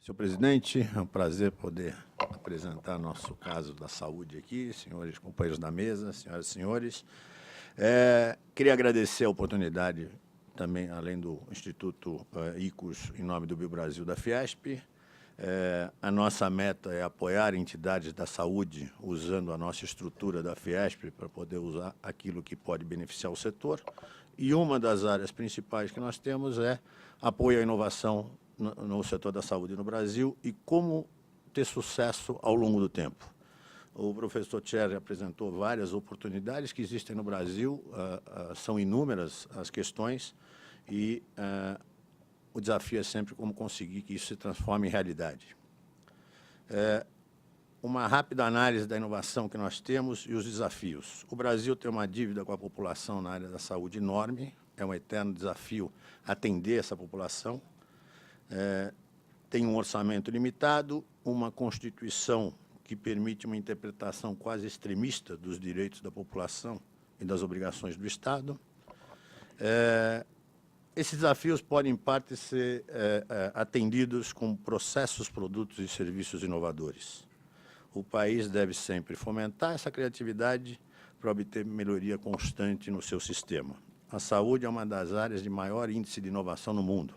Senhor presidente, é um prazer poder apresentar nosso caso da saúde aqui, senhores companheiros da mesa, senhoras e senhores. Queria agradecer a oportunidade também, além do Instituto ICOS, em nome do BioBrasil da Fiesp. A nossa meta é apoiar entidades da saúde usando a nossa estrutura da Fiesp para poder usar aquilo que pode beneficiar o setor. E uma das áreas principais que nós temos é apoio à inovação no setor da saúde no Brasil e como ter sucesso ao longo do tempo. O professor Thierry apresentou várias oportunidades que existem no Brasil, são inúmeras as questões e o desafio é sempre como conseguir que isso se transforme em realidade. Uma rápida análise da inovação que nós temos e os desafios. O Brasil tem uma dívida com a população na área da saúde enorme, é um eterno desafio atender essa população. Tem um orçamento limitado, uma Constituição que permite uma interpretação quase extremista dos direitos da população e das obrigações do Estado. Esses desafios podem, em parte, ser atendidos com processos, produtos e serviços inovadores. O país deve sempre fomentar essa criatividade para obter melhoria constante no seu sistema. A saúde é uma das áreas de maior índice de inovação no mundo.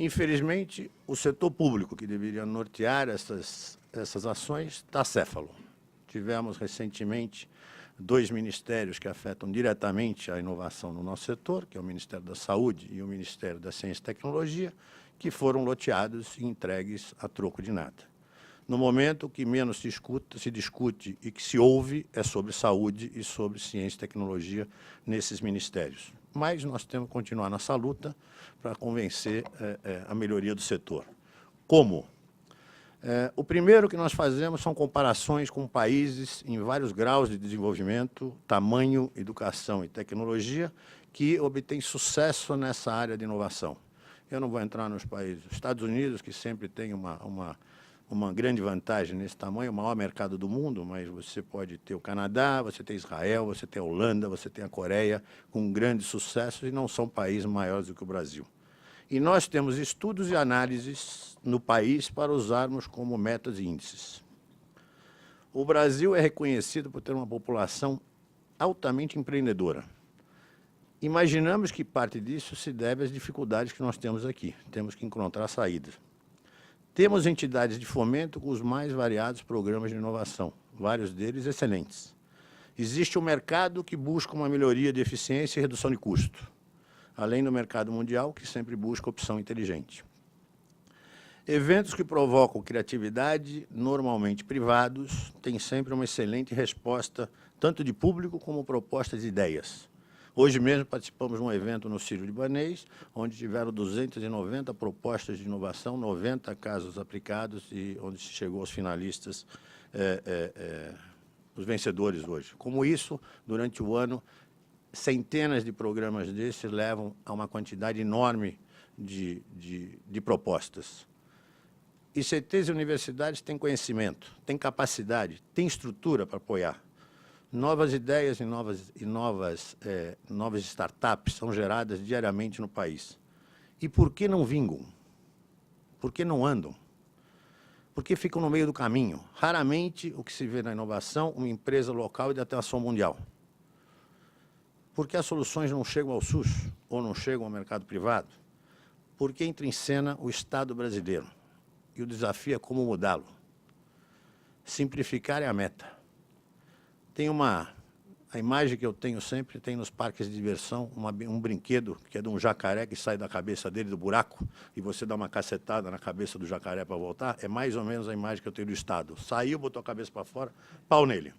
Infelizmente, o setor público, que deveria nortear essas ações, está acéfalo. Tivemos, recentemente, 2 ministérios que afetam diretamente a inovação no nosso setor, que é o Ministério da Saúde e o Ministério da Ciência e Tecnologia, que foram loteados e entregues a troco de nada. No momento, o que menos se discute e que se ouve é sobre saúde e sobre ciência e tecnologia nesses ministérios. Mas nós temos que continuar nossa luta para convencer a melhoria do setor. Como? O primeiro que nós fazemos são comparações com países em vários graus de desenvolvimento, tamanho, educação e tecnologia, que obtêm sucesso nessa área de inovação. Eu não vou entrar nos países. Os Estados Unidos, que sempre tem uma grande vantagem nesse tamanho, o maior mercado do mundo, mas você pode ter o Canadá, você tem Israel, você tem a Holanda, você tem a Coreia, com grandes sucessos, e não são países maiores do que o Brasil. E nós temos estudos e análises no país para usarmos como metas e índices. O Brasil é reconhecido por ter uma população altamente empreendedora. Imaginamos que parte disso se deve às dificuldades que nós temos aqui. Temos que encontrar saídas. Temos entidades de fomento com os mais variados programas de inovação, vários deles excelentes. Existe um mercado que busca uma melhoria de eficiência e redução de custo, além do mercado mundial, que sempre busca opção inteligente. Eventos que provocam criatividade, normalmente privados, têm sempre uma excelente resposta, tanto de público como propostas de ideias. Hoje mesmo participamos de um evento no Sírio-Libanês, onde tiveram 290 propostas de inovação, 90 casos aplicados e onde se chegou aos finalistas, os vencedores hoje. Como isso, durante o ano, centenas de programas desses levam a uma quantidade enorme de propostas. ICTs e universidades têm conhecimento, têm capacidade, têm estrutura para apoiar. Novas ideias e novas startups são geradas diariamente no país. E por que não vingam? Por que não andam? Por que ficam no meio do caminho? Raramente o que se vê na inovação, uma empresa local e de atuação mundial. Por que as soluções não chegam ao SUS ou não chegam ao mercado privado? Porque entra em cena o Estado brasileiro. E o desafio é como mudá-lo. Simplificar é a meta. Tem a imagem que eu tenho sempre, tem nos parques de diversão, um brinquedo que é de um jacaré que sai da cabeça dele do buraco e você dá uma cacetada na cabeça do jacaré para voltar. É mais ou menos a imagem que eu tenho do Estado. Saiu, botou a cabeça para fora, pau nele.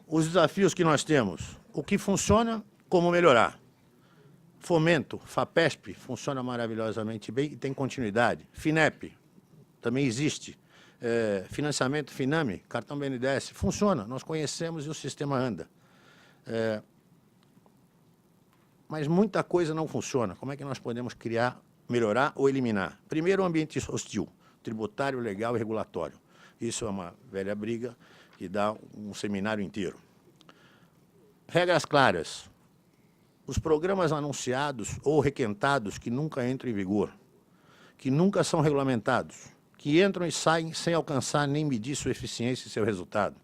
Os desafios que nós temos, o que funciona, como melhorar. Fomento, FAPESP, funciona maravilhosamente bem e tem continuidade. FINEP, também existe. Financiamento FINAME, cartão BNDES, funciona, nós conhecemos e o sistema anda. Mas muita coisa não funciona. Como é que nós podemos criar, melhorar ou eliminar? Primeiro, o ambiente hostil, tributário, legal e regulatório. Isso é uma velha briga que dá um seminário inteiro. Regras claras. os programas anunciados ou requentados que nunca entram em vigor, que nunca são regulamentados, que entram e saem sem alcançar nem medir sua eficiência e seu resultado.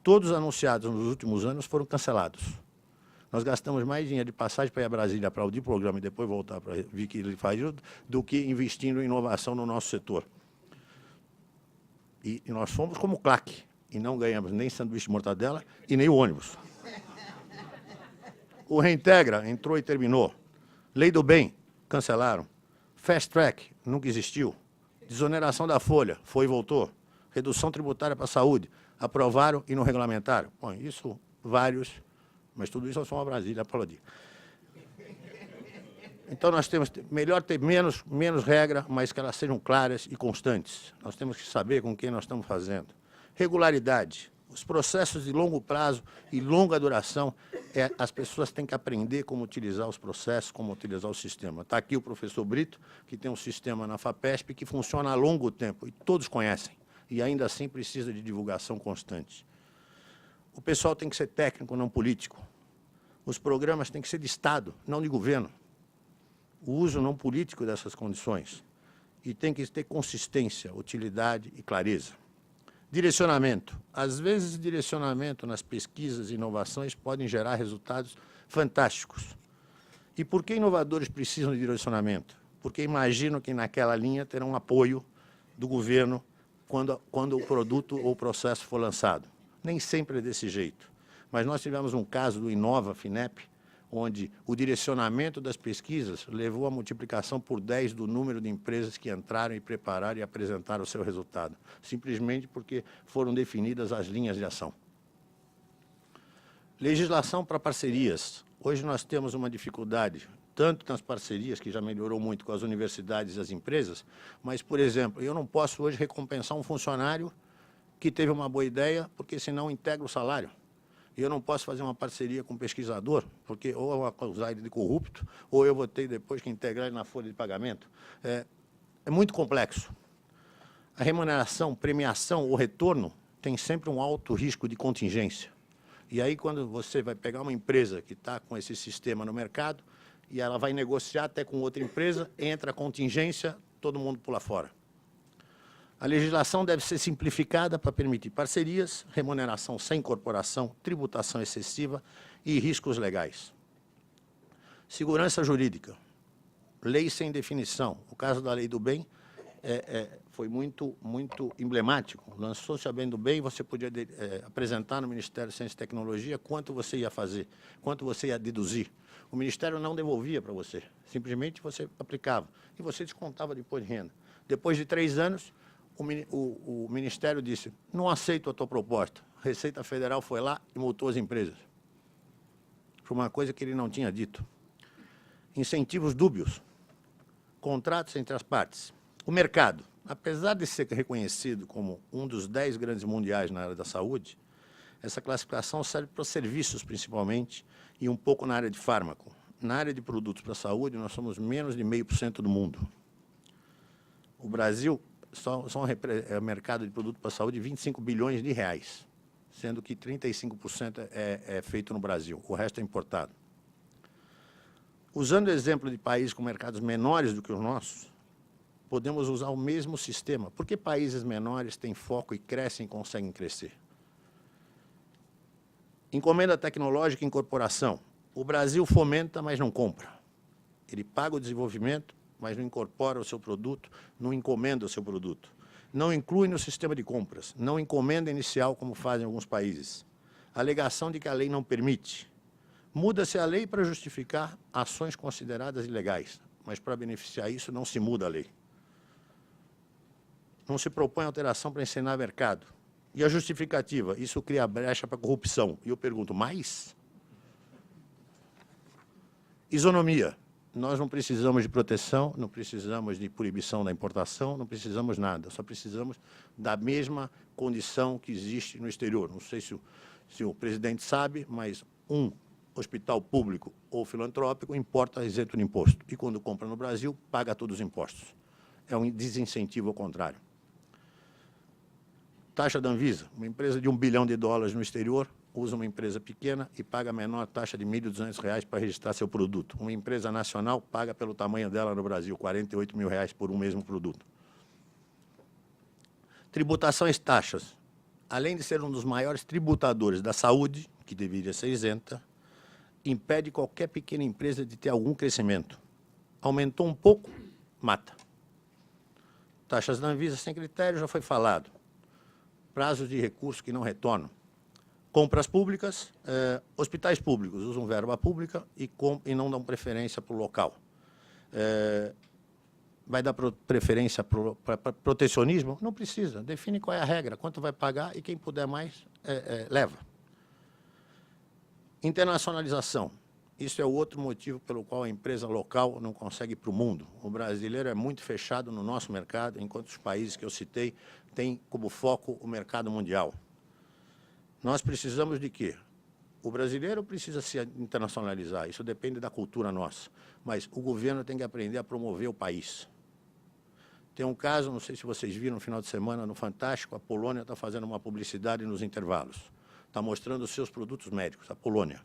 Todos anunciados nos últimos anos foram cancelados. Nós gastamos mais dinheiro de passagem para ir a Brasília para audir o programa e depois voltar para ver que ele faz do que investindo em inovação no nosso setor. E nós fomos como claque, e não ganhamos nem sanduíche de mortadela e nem o ônibus. O Reintegra entrou e terminou. Lei do Bem, cancelaram. Fast Track, nunca existiu. Desoneração da folha, foi e voltou. Redução tributária para a saúde, aprovaram e não regulamentaram. Bom, isso vários, mas tudo isso é só uma Brasília para aplaudir. Então, nós temos, melhor ter menos regra, mas que elas sejam claras e constantes. Nós temos que saber com quem nós estamos fazendo. Regularidade. Os processos de longo prazo e longa duração, as pessoas têm que aprender como utilizar os processos, como utilizar o sistema. Está aqui o professor Brito, que tem um sistema na FAPESP que funciona a longo tempo, e todos conhecem, e ainda assim precisa de divulgação constante. O pessoal tem que ser técnico, não político. Os programas têm que ser de Estado, não de governo. O uso não político dessas condições. E tem que ter consistência, utilidade e clareza. Direcionamento. Às vezes, direcionamento nas pesquisas e inovações podem gerar resultados fantásticos. E por que inovadores precisam de direcionamento? Porque imaginam que naquela linha terão apoio do governo quando o produto ou o processo for lançado. Nem sempre é desse jeito. Mas nós tivemos um caso do Inova Finep, onde o direcionamento das pesquisas levou à multiplicação por 10 do número de empresas que entraram e prepararam e apresentaram o seu resultado, simplesmente porque foram definidas as linhas de ação. Legislação para parcerias. Hoje nós temos uma dificuldade, tanto nas parcerias, que já melhorou muito com as universidades e as empresas, mas, por exemplo, eu não posso hoje recompensar um funcionário que teve uma boa ideia, porque senão integra o salário. E eu não posso fazer uma parceria com um pesquisador, porque ou eu vou acusar ele de corrupto, ou eu vou ter depois que integrar ele na folha de pagamento. É muito complexo. A remuneração, premiação ou retorno tem sempre um alto risco de contingência. E aí, quando você vai pegar uma empresa que está com esse sistema no mercado, e ela vai negociar até com outra empresa, entra a contingência, todo mundo pula fora. A legislação deve ser simplificada para permitir parcerias, remuneração sem incorporação, tributação excessiva e riscos legais. Segurança jurídica. Lei sem definição. O caso da Lei do Bem foi muito emblemático. Lançou-se a Lei do Bem, você podia apresentar no Ministério de Ciência e Tecnologia quanto você ia fazer, quanto você ia deduzir. O Ministério não devolvia para você, simplesmente você aplicava e você descontava depois de renda. Depois de 3 anos, o Ministério disse, não aceito a tua proposta. A Receita Federal foi lá e multou as empresas. Foi uma coisa que ele não tinha dito. Incentivos dúbios. Contratos entre as partes. O mercado, apesar de ser reconhecido como um dos 10 grandes mundiais na área da saúde, essa classificação serve para os serviços, principalmente, e um pouco na área de fármaco. Na área de produtos para a saúde, nós somos menos de 0,5% do mundo. O Brasil só é mercado de produto para a saúde de 25 bilhões de reais, sendo que 35% é feito no Brasil, o resto é importado. Usando o exemplo de países com mercados menores do que os nossos, podemos usar o mesmo sistema. Por que países menores têm foco e crescem e conseguem crescer? Encomenda tecnológica e incorporação. O Brasil fomenta, mas não compra. Ele paga o desenvolvimento, mas não incorpora o seu produto, não encomenda o seu produto. Não inclui no sistema de compras, não encomenda inicial, como fazem alguns países. Alegação de que a lei não permite. Muda-se a lei para justificar ações consideradas ilegais, mas para beneficiar isso não se muda a lei. Não se propõe alteração para ensinar mercado. E a justificativa? Isso cria brecha para corrupção. E eu pergunto, mais? Isonomia. Nós não precisamos de proteção, não precisamos de proibição da importação, não precisamos nada, só precisamos da mesma condição que existe no exterior. Não sei se o presidente sabe, mas um hospital público ou filantrópico importa isento de imposto. E quando compra no Brasil, paga todos os impostos. É um desincentivo ao contrário. Taxa da Anvisa, uma empresa de $1 bilhão no exterior, usa uma empresa pequena e paga a menor taxa de R$ 1.200 para registrar seu produto. Uma empresa nacional paga pelo tamanho dela no Brasil, R$ 48.000 por um mesmo produto. Tributações e taxas. Além de ser um dos maiores tributadores da saúde, que deveria ser isenta, impede qualquer pequena empresa de ter algum crescimento. Aumentou um pouco, mata. Taxas da Anvisa sem critério, já foi falado. Prazos de recurso que não retornam. Compras públicas, hospitais públicos usam verba pública e não dão preferência para o local. Vai dar preferência para protecionismo? Não precisa. Define qual é a regra, quanto vai pagar e quem puder mais, leva. Internacionalização. Isso é o outro motivo pelo qual a empresa local não consegue ir para o mundo. O brasileiro é muito fechado no nosso mercado, enquanto os países que eu citei têm como foco o mercado mundial. Nós precisamos de quê? O brasileiro precisa se internacionalizar, isso depende da cultura nossa. Mas o governo tem que aprender a promover o país. Tem um caso, não sei se vocês viram no final de semana, no Fantástico, a Polônia está fazendo uma publicidade nos intervalos. Está mostrando os seus produtos médicos, a Polônia.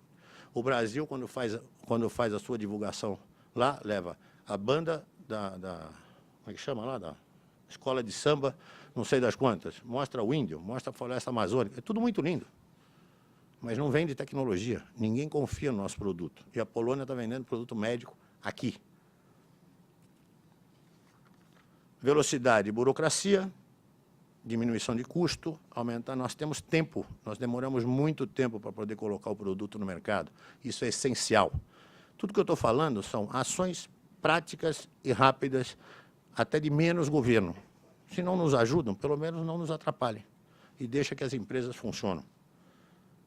O Brasil, quando faz a sua divulgação lá, leva a banda como é que chama lá? Da escola de samba, não sei das quantas. Mostra o índio, mostra a floresta amazônica. É tudo muito lindo. Mas não vende tecnologia. Ninguém confia no nosso produto. E a Polônia está vendendo produto médico aqui. Velocidade e burocracia, diminuição de custo, aumentar. Nós temos tempo, nós demoramos muito tempo para poder colocar o produto no mercado. Isso é essencial. Tudo que eu estou falando são ações práticas e rápidas, até de menos governo. Se não nos ajudam, pelo menos não nos atrapalhem. E deixa que as empresas funcionem.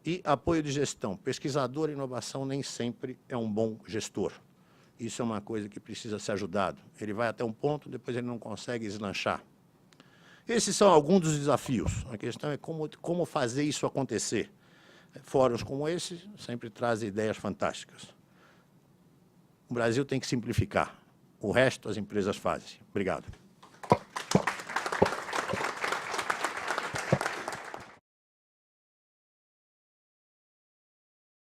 E apoio de gestão. Pesquisador e inovação nem sempre é um bom gestor. Isso é uma coisa que precisa ser ajudado. Ele vai até um ponto, depois ele não consegue deslanchar. Esses são alguns dos desafios. A questão é como fazer isso acontecer. Fóruns como esse sempre trazem ideias fantásticas. O Brasil tem que simplificar. O resto as empresas fazem. Obrigado.